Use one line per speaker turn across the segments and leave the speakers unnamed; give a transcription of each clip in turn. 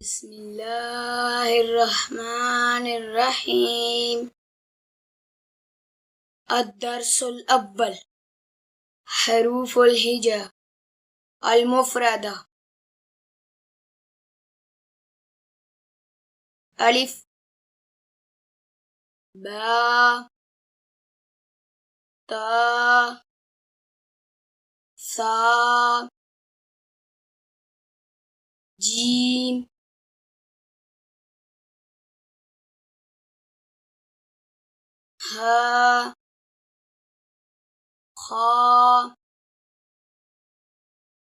بسم الله الرحمن الرحيم. الدرس الأول: حروف الهجاء المفردة. ألف باء تاء ثاء جيم ها خاء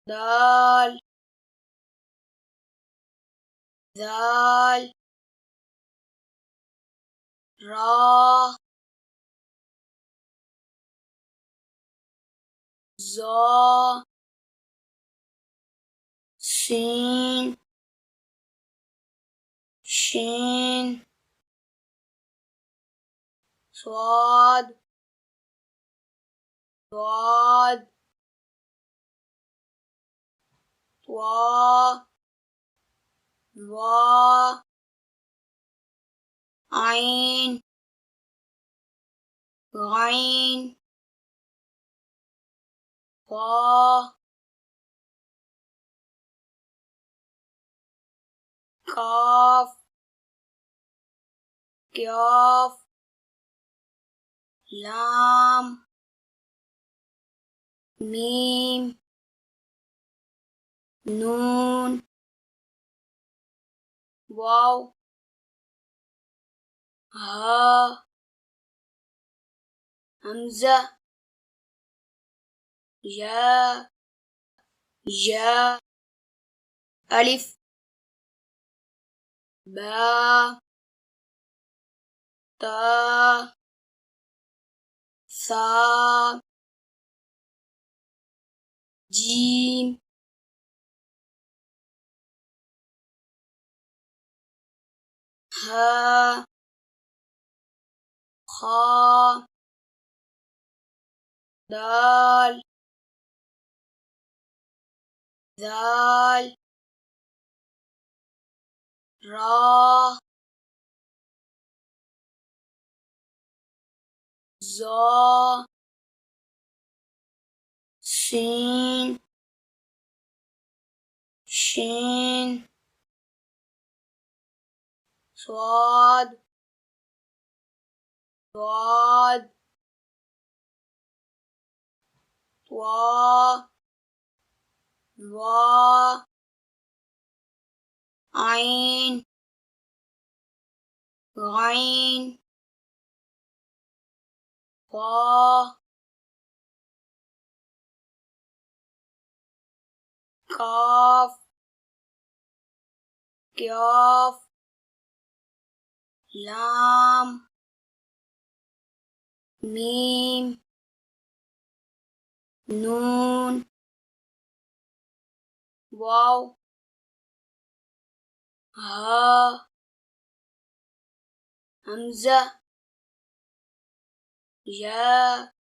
دال ذال را زا سين شين صاد ضاد طا ظا عين غين قا كاف كاف لام ميم نون واو ها همزة يا يا ألف باء تاء ثاء جيم ها خاء دال ذال را زا سين شين صاد ضاد طا ظا عين غين قا كاف كاف لام ميم نون واو ها همزة يا